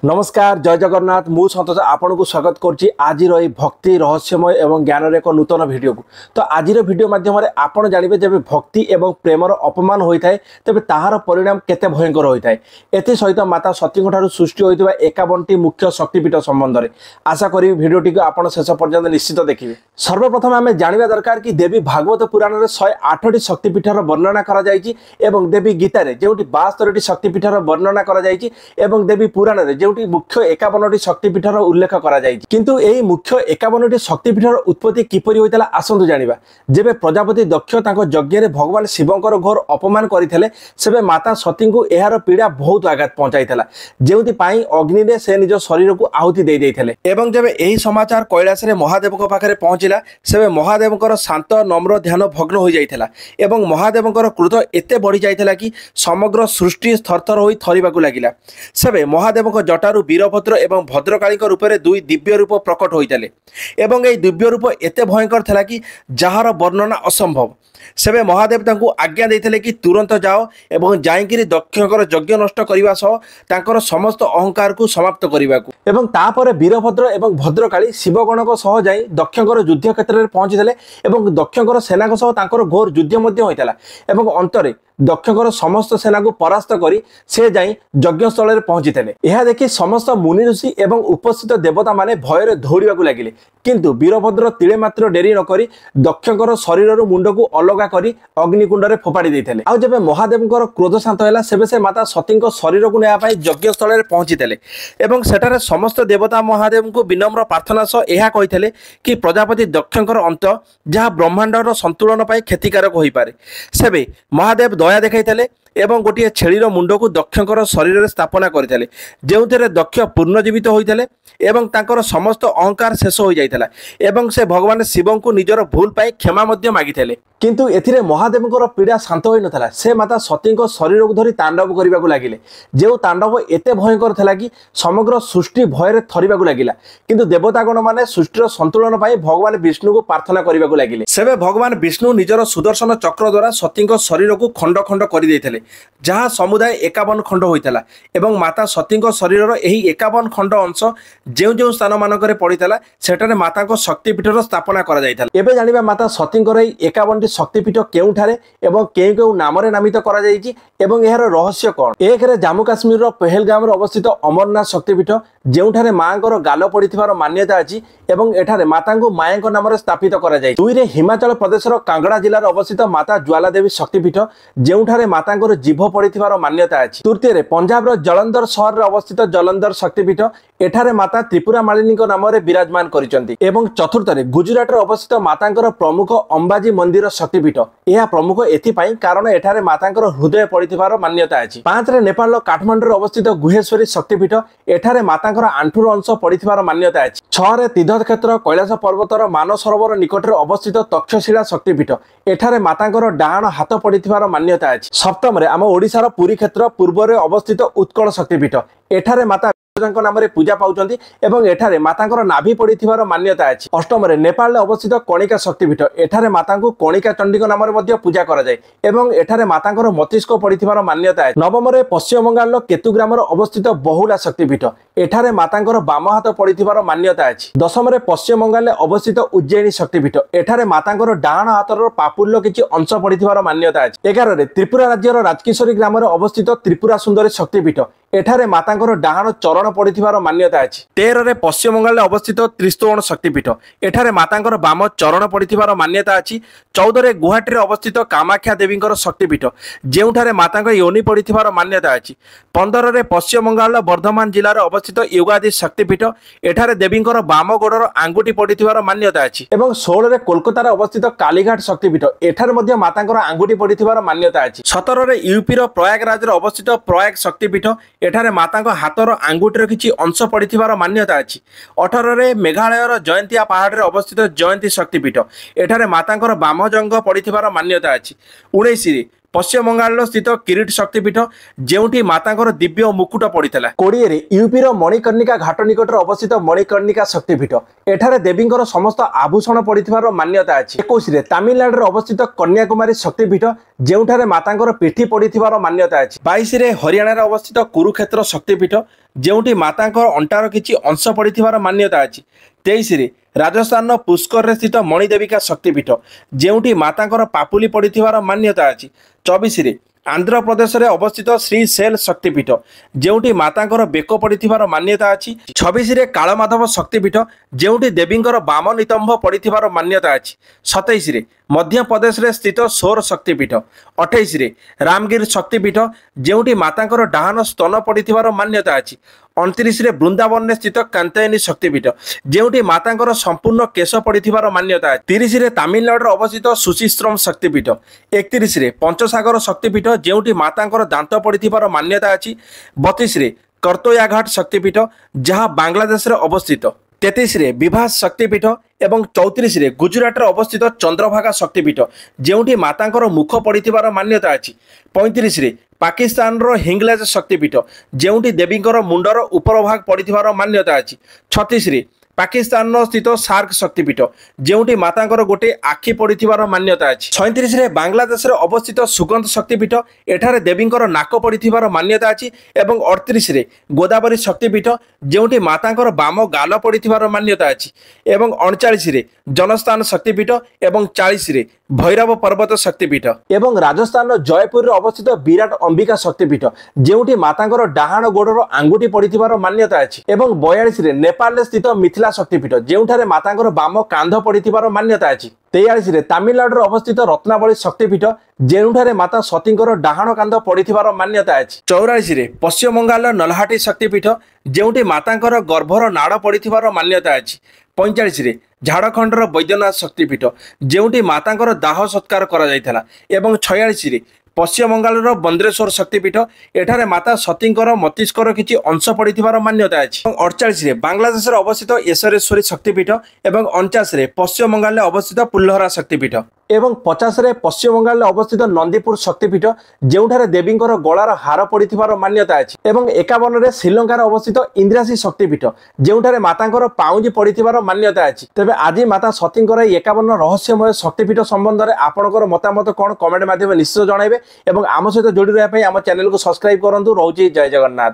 नमस्कार जय जगन्नाथ मु सतोष आपन को स्वागत करछि आज भक्ति रहस्यमय एवं ज्ञान एक नूतन वीडियो को। तो आज वीडियो माध्यम आपन जानिबे जब भक्ति एवं प्रेमर अपमान होता है तेज ताहार परिणाम केते भयंकर होता है। एथि सहित माता सतीଙ୍କ ठाରୁ सृष्टि होइतबा 51टी मुख्य शक्तिपीठ संबंध में आशा करी वीडियोटी को आपन शेष पर्यंत निश्चित देखिए। सर्वप्रथम आम जाना दरकार कि देवी भागवत पुराण में 108टी शक्तिपीठर वर्णना करा जायछि एवं देवी गीतार जो 72टी शक्तिपीठर वर्णना करा जायछि एवं देवी पुराण में जो मुख्य 51टी शक्तिपीठर उल्लेख करा जायछि। किंतु एही मुख्य 51टी शक्तिपीठर उत्पत्ति किपरि होइतला आसंतु जानिबा। जेबे प्रजापति दक्ष तांको यज्ञ रे भगवान शिवंकर घोर अपमान करिथिले सेबे माता सती को एहार पीड़ा बहुत आघात पहुंचाइथिला जेउति पाई अग्नि रे से निज शरीर को आहुति दे दैथिले। एवं जेबे एही समाचार कैलाश रे महादेव को पाखरे पहुंचिला सेबे महादेवकर शांत नम्र ध्यान भग्न हो जाइथिला एवं महादेवकर क्रोध एते बढ़ी जाइथिला कि समग्र सृष्टि थरथर होई थरिबाकू लागिला। सेबे महादेवक जटारू वीरभद्र एवं भद्रकाली रूप में दुई दिव्य रूप प्रकट होइतले एवं यह दिव्य रूप एते भयंकर था कि जार वर्णना असंभव। सेबे महादेव तांको आज्ञा देइथिले कि तुरंत जाओ एवं जाइकिरी दक्षकर यज्ञ नष्ट करने सह तांकर समस्त अहंकार को समाप्त करने एवं तापर वीरभद्र एवं भद्रकाली शिवगणक सह जाई दक्षकर युद्ध क्षेत्र में पहुंचीले एवं दक्षकर सेना सह तांकर घोर युद्ध मध्य होइतला एवं अंतरे दक्षकर समस्त सेना को परास्त करी से जाई यज्ञस्थल में पहुंचीते। यह देखि समस्त मुनि ऋषि एवं उपस्थित देवता माने भयर दौड़ाक लगिले किंतु वीरभद्र तिले मात्र डेरी नकरी दक्षकर शरीर मुंड को अलगा करी अग्निकुंड में फोपाड़ी देइथिले। आ जेबे महादेवकर क्रोध शांत हैला सेबे से माता सतीଙ୍କ शरीर को नेया पाई यज्ञस्थल में पहुंचीते एवं सेठारे समस्त देवता महादेव को विनम्र प्रार्थना सह यह कहिथिले कि प्रजापति दक्षकर अंत जहाँ ब्रह्मांडर संतुलन पाई क्षतिकारक होई पारे। सेबे महादेव दया देखाइथिले एवं गोटे छेलीर मुंड को दक्षकर शरीर में स्थापना करथिले जेउथिरे दक्ष पूर्णजीवित होइथिले एवं तांकर समस्त अहंकार शेष हो जाइथिला एवं से भगवान शिव को निजर भूल पाई क्षमा मध्य मागिथिले। किंतु एथिरे महादेवकर पीड़ा शांत होई नथला। से माता सतीଙ୍କ शरीर को धरी तांडव करबाकू लागिले जो तांडव एते भयंकर थिला कि समग्र सृष्टि भୟରେ थरिबाकू लागिला। किंतु देवतागण माने सृष्टिर संतुलन पाई भगवान विष्णु को प्रार्थना करबाकू लागिले। सेबे भगवान विष्णु निजर सुदर्शन चक्र द्वारा सतीଙ୍କ शरीर को खंड खंड कर देइथिले जहाँ समुदाय 51 खंड होइतला एवं माता सतीଙ୍କ शरीर एही 51 खंड अंश जो जो स्थान मानक पड़ीला सेठारे माता शक्तिपीठर स्थापना करा जाइतला। एबे जानिबा माता सतीଙ୍କର एही 51टी शक्तिपीठ केउठारे एवं केउ केउ नाम रे नामित करा जाइछि एवं एहार रहस्य कोन। एक रे जम्मू काश्मीर रो पहलगाम रे अवस्थित अमरनाथ शक्तिपीठ जेउठारे मांकर गाल पड़िथिबार मान्यता अछि एवं एठारे माता को मायाଙ୍କ नाम रे स्थापित करा जाइछि। दुई रे हिमाचल प्रदेश रो कांगड़ा जिल्ला रे अवस्थित माता ज्वाला देवी शक्तिपीठ जेउठारे माताଙ୍କର जीभ पड़िथिबार मान्यता अछि। तृतीय रे पंजाब रो जलंधर शहर रे अवस्थित जलंधर शक्तिपीठ एठारे माता त्रिपुरा मालिनी नाम रे विराजमान करिसंती एवं चतुर्थ रे गुजरात रे अवस्थित माताଙ୍କର प्रमुख अंबाजी मंदिर शक्तिपीठ यह प्रमुख एथिपाई कारण एठारे माताଙ୍କର हृदय पड़िथिबार मान्यता अछि। 5 रे नेपाल काठमांडू रे अवस्थित गुहेश्वरी शक्तिपीठ एठारे माताଙ୍କର आंठुर अंश पड़िथिबार मान्यता अछि। 6 रे तीर्थ क्षेत्र कैलाश पर्वतर मानसरोवर निकट रे अवस्थित तक्षशिला शक्तिपीठ एठारे माताଙ୍କର डाहाण हाथ पड़िथिबार मान्यता अछि। सप्तम रे आम ओडिशार पुरी क्षेत्र पूर्व रे अवस्थित उत्कल शक्तिपीठ एठारे माता नाम रे पूजा पाउचंती एवं एठारे माताଙ୍କର नाभि पड़िथिबार मान्यता अछि। अष्टम रे नेपाल रे अवस्थित कणिका शक्तिपीठ एठारे माता को कणिका चंडी नाम रे मध्ये पूजा करा जाय एवं एठारे माताଙ୍କର मस्तिष्क पड़िथिबार मान्यता अछि। नवम रे पश्चिम बंगाल केतुग्राम रे अवस्थित बहुला शक्तिपीठ एठारे माताଙ୍କର बाम हाथ पड़िथिबार मान्यता अछि। दशम रे पश्चिम बंगाल रे अवस्थित उज्जैनी शक्तिपीठ एठारे माताଙ୍କର डाहाण हाथर पापुल्य किछि अंश पड़िथिबार मान्यता अछि। 11 रे त्रिपुरा राज्यर राजकिशोरी ग्राम रे अवस्थित त्रिपुरा सुंदरी शक्तिपीठ एठारे माताଙ୍କର डाहाण चरण पड़िथिबार मान्यता अछि। 13 रे पश्चिम बंगाल अवस्थित त्रिस्तोण शक्तिपीठ एठारे माताଙ୍କର बाम चरण पड़िथिबार मान्यता अछि। 14 रे गुवाहाटी रे अवस्थित कामाख्या देवीଙ୍କର शक्तिपीठ जेउठारे माताଙ୍କ योनि पड़िथिबार मान्यता अछि। 15 रे पश्चिम बंगाल वर्धमान जिल्ला रे अवस्थित युगादि शक्तिपीठ एठारे देवीଙ୍କର बाम गोडर आंगुठी पड़िथिबार मान्यता अछि। एवं 16 रे कोलकाता रे अवस्थित कालीघाट शक्तिपीठ एठारे मध्ये माताଙ୍କର आंगुठी पड़िथिबार मान्यता अछि। 17 रे यूपी रो प्रयागराज रे अवस्थित प्रयाग शक्तिपीठ एठारे माताଙ୍କ हाथर आंगुठीर किछि अंश पड़िथिबार मान्यता अछि। 18 रे मेघालयर जयंतिया पहाड़ रे अवस्थित जयंती शक्तिपीठ एठारे माताଙ୍କର बाम जंग पड़िथिबार मान्यता अछि। 19 रे पश्चिम बंगाल स्थित किरीट शक्तिपीठ जेउठी मातांकर दिव्य मुकुट पड़ता। 20 रे यूपीर मणिकर्णिका घाट निकटर अवस्थित मणिकर्णिका शक्तिपीठ एठारे देवींकर समस्त आभूषण पड़िथिबार मान्यता अछि। 21 रे तमिलनाडु अवस्थित कन्याकुमारी शक्तिपीठ जेउठारे मातांकर पीठी पड़िथिबार मान्यता अछि। 22 रे हरियाणा अवस्थित कुरुक्षेत्र शक्तिपीठ जेउठी मातांकर अंटार किछि अंश पड़िथिबार मान्यता अछि। 23 रे राजस्थान पुष्कर स्थित मणिदेविका शक्तिपीठ जेउठी मातांकर पापुली पड़िथिबार मान्यता अछि। 24 रे आंध्र प्रदेश रे अवस्थित श्री सेल शक्तिपीठ जेउठी मातांकर बेक पड़िथिबार मान्यता अछि। 26 रे कालमाधव शक्तिपीठ जेउठी देवींकर बाम नितंभ पड़िथिबार मान्यता अछि। 27 रे मध्य प्रदेश रे स्थित सोर शक्तिपीठ। 28 रे रामगिर शक्तिपीठ जेउठी मातांकर डाहान स्तन पड़िथिबार मान्यता अछि। 29 रे वृंदावन रे स्थित कांतायनी शक्तिपीठ जेउठी मातांकर संपूर्ण केश पड़िथिबार मान्यता अछि। 30 रे तमिलनाडु अवस्थित सुशिश्रम शक्तिपीठ। 31 रे पंचसागर शक्तिपीठ जेउठी मातांकर दांत पड़िथिबार मान्यता अछि। 32 रे कर्तोयाघाट शक्तिपीठ जहाँ बांग्लादेश रे अवस्थित। 33 रे विभास शक्तिपीठ एवं 34 रे गुजरात रे अवस्थित चंद्रभागा शक्तिपीठ जेउठी मातांकर मुख पड़िथिबार मान्यता अछि। 35 रे पाकिस्तान रो हिंगलाज शक्तिपीठ जेउठी देवींकर मुंडर उपर भाग पड़िथिबार मान्यता अछि। 36 रे पाकिस्तान स्थित सार्क शक्तिपीठ जेउठी मातांकर गोटे आखि पड़िथिबार मान्यता अछि। 37 रे बांग्लादेश रे अवस्थित सुगंध शक्तिपीठ एठारे देवींकर नाक पड़िथिबार मान्यता अछि। एवं 38 रे गोदावरी शक्तिपीठ जेउठी मातांकर बाम गाल पड़िथिबार मान्यता अछि। एवं 39 रे जनस्थान शक्तिपीठ एवं 40 रे भैरव पर्वत शक्तिपीठ एवं राजस्थान जयपुर रे अवस्थित विराट अंबिका शक्तिपीठ जेउठी मातांकर डाहाण गोड़र आंगुठी पड़िथिबार मान्यता अछि। एवं 42 रे नेपाल रे स्थित मिथिला शक्तिपीठ जेउठारे मातांकर बाम कांध पड़िथिबार मान्यता अछि। 43 रे तमिलनाडु अवस्थित रत्नावली शक्तिपीठ जेउठारे माता सतींकर डाहाण कांध पड़िथिबार मान्यता अछि। 44 रे पश्चिम बंगाल नलहाटी शक्तिपीठ जेउठी मातांकर गर्भर नाड़ पड़िथिबार मान्यता अछि। 45 रे झारखंड बैद्यनाथ शक्तिपीठ जेउठी मातांकर दाह सत्कार करा जायथला। एवं 46 रे पश्चिम बंगाल बंद्रेश्वर शक्तिपीठ एठारे माता सतींकर मस्तिष्कर किछि अंश पड़िथिबार मान्यता अछि। 48 रे बांग्लादेश रे अवस्थित एसरेश्वरी शक्तिपीठ एवं 49 रे पश्चिम बंगाल अवस्थित पुल्लहरा शक्तिपीठ एवं 50 रे पश्चिम बंगाल अवस्थित नंदीपुर शक्तिपीठ जेउठारे देवींकर गଳାर हार पड़िथिबार मान्यता अछि। एवं 51 रे श्रीलंका अवस्थित इंद्रासी शक्तिपीठ जेउठारे मातांकर पाउंजी पड़िथिबार मान्यता अछि। तबे आजि माता सतींकर 51 रहस्यमय शक्तिपीठ संबंध रे आपनकर मतामत कोन कमेंट माध्यम निश्चय जणाइबे एवं आम सहित जोड़ी रहा आम चैनल को सब्सक्राइब करंतु। रहउची जय जगन्नाथ।